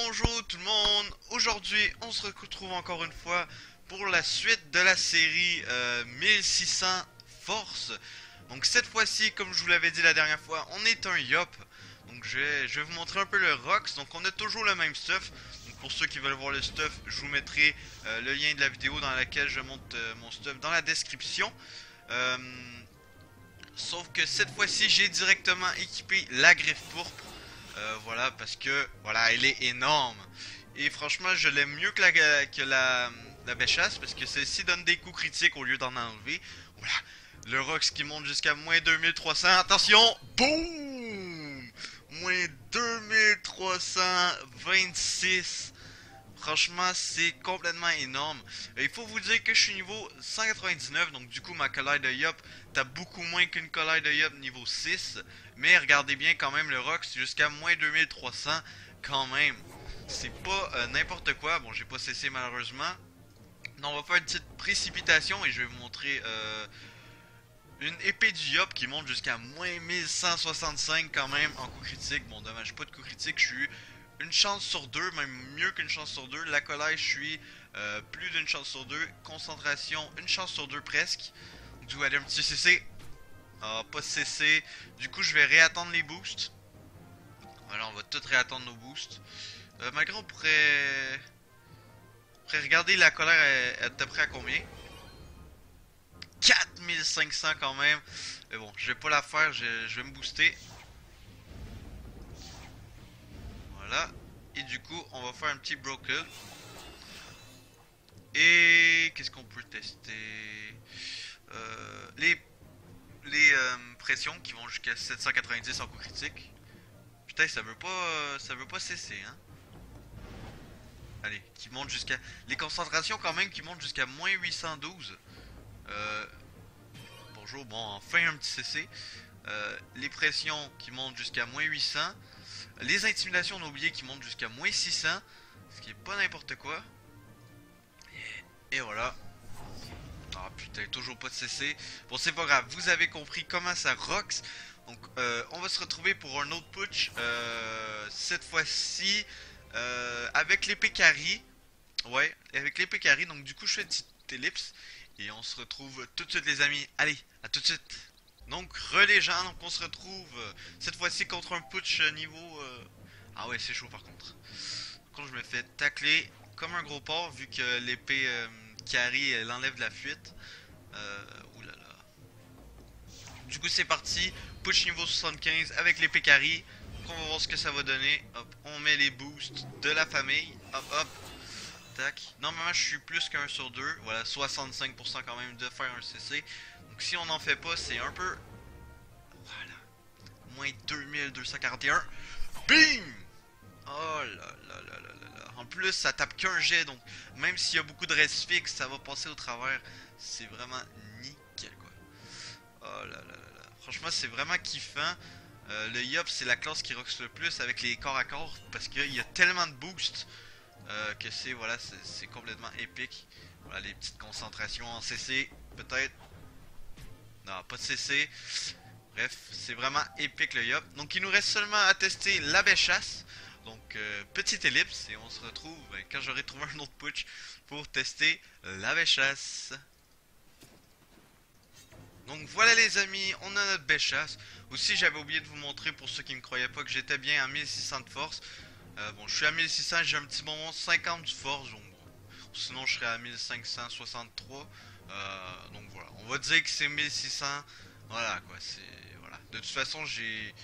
Bonjour tout le monde, aujourd'hui on se retrouve encore une fois pour la suite de la série 1600 Force. Donc cette fois-ci, comme je vous l'avais dit la dernière fois, on est un Yop. Donc je vais vous montrer un peu le Rox. Donc on a toujours le même stuff. Donc pour ceux qui veulent voir le stuff, je vous mettrai le lien de la vidéo dans laquelle je monte mon stuff dans la description. Euh, Sauf que cette fois-ci, j'ai directement équipé la griffe pourpre. Voilà, parce que voilà, elle est énorme. Et franchement, je l'aime mieux que la Béchasse, parce que celle-ci donne des coups critiques au lieu d'en enlever. Voilà, le Rox qui monte jusqu'à moins 2300. Attention, boum! Moins 2326. Franchement, c'est complètement énorme. Il faut vous dire que je suis niveau 199, donc du coup ma colère de Yop tape beaucoup moins qu'une colère de Yop niveau 6. Mais regardez bien quand même le Rox jusqu'à moins 2300 quand même. C'est pas n'importe quoi. Bon, j'ai pas cessé malheureusement. Non, on va faire une petite précipitation et je vais vous montrer une épée du Yop qui monte jusqu'à moins 1165 quand même en coup critique. Bon, dommage, pas de coup critique, je suis une chance sur deux, même mieux qu'une chance sur deux. La colère, je suis plus d'une chance sur deux. Concentration, une chance sur deux presque. Du coup, aller un petit CC. Ah, pas de CC. Du coup, je vais réattendre les boosts. Voilà, on va tout réattendre nos boosts. Malgré, on pourrait regarder la colère, elle est à peu près à combien? 4500 quand même. Mais bon, je vais pas la faire, je vais me booster. Voilà. Et du coup, on va faire un petit broken. Et qu'est-ce qu'on peut tester? Les pressions qui vont jusqu'à 790 en coup critique. Putain, ça veut pas cesser, hein. Allez, qui monte jusqu'à... Les concentrations quand même qui montent jusqu'à moins 812. Euh... Bonjour, bon, enfin un petit CC. Les pressions qui montent jusqu'à moins 800. Les intimidations, on a oublié, qui montent jusqu'à moins 600. Ce qui est pas n'importe quoi. Et voilà. Ah putain, toujours pas de CC. Bon, c'est pas grave, vous avez compris comment ça rocks. Donc, on va se retrouver pour un autre putsch. Cette fois-ci, avec l'épée carry. Ouais, avec l'épée carry. Donc, du coup, je fais une petite ellipse. Et on se retrouve tout de suite, les amis. Allez, à tout de suite. Donc, les gens, donc on se retrouve cette fois-ci contre un putsch niveau. Ah ouais, c'est chaud par contre. Quand je me fais tacler comme un gros porc, vu que l'épée carry elle enlève de la fuite. Oulala. Du coup, c'est parti. Push niveau 75 avec l'épée carry. Donc, on va voir ce que ça va donner. Hop, on met les boosts de la famille. Hop, hop. Tac. Normalement, je suis plus qu'un sur deux. Voilà, 65% quand même de faire un CC. Donc, si on n'en fait pas, c'est un peu. Voilà. Moins 2241. Bing! Oh là là là là là là. En plus, ça tape qu'un jet, donc même s'il y a beaucoup de reste fixe, ça va passer au travers. C'est vraiment nickel, quoi. Oh là là là là. Franchement, c'est vraiment kiffant. Le Yop, c'est la classe qui rocks le plus avec les corps à corps parce qu'il y a tellement de boosts que c'est voilà, c'est complètement épique. Voilà, les petites concentrations en CC, peut-être. Non, pas de CC. Bref, c'est vraiment épique le Yop. Donc il nous reste seulement à tester la Béchasse. Donc petite ellipse et on se retrouve quand j'aurai trouvé un autre putsch pour tester la Béchasse. Donc voilà les amis, on a notre Béchasse. Aussi j'avais oublié de vous montrer pour ceux qui ne croyaient pas que j'étais bien à 1600 de force. Bon, je suis à 1600, j'ai un petit bonbon 50 de force. Donc bon, sinon je serais à 1563. Donc voilà, on va dire que c'est 1600. Voilà quoi, c'est... Voilà. De toute façon j'ai...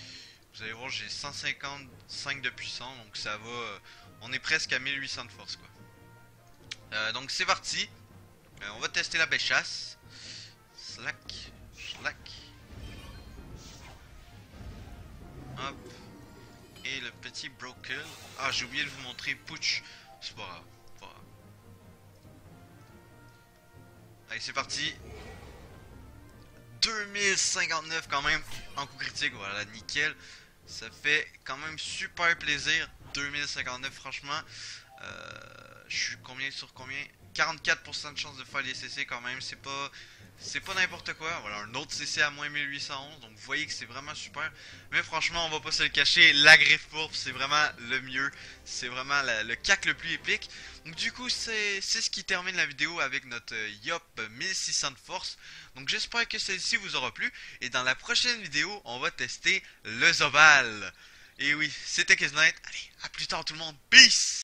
Vous allez voir, j'ai 155 de puissance, donc ça va... on est presque à 1800 de force quoi. Donc c'est parti. On va tester la Béchasse. Slack, slack. Hop. Et le petit broken. Ah, j'ai oublié de vous montrer Putsch. C'est pas grave, pas grave. Allez, c'est parti. 2059 quand même en coup critique, voilà, nickel. Ça fait quand même super plaisir. 2059 franchement. Je suis combien sur combien? 44% de chance de faire les CC quand même, c'est pas n'importe quoi. Voilà, un autre CC à moins 1811, donc vous voyez que c'est vraiment super. Mais franchement, on va pas se le cacher, la griffe pourpre, c'est vraiment le mieux. C'est vraiment le cac le plus épique. Donc du coup, c'est ce qui termine la vidéo avec notre Yop 1600 de force. Donc j'espère que celle-ci vous aura plu. Et dans la prochaine vidéo, on va tester le Zobal. Et oui, c'était Kiznight. Allez, à plus tard tout le monde. Peace!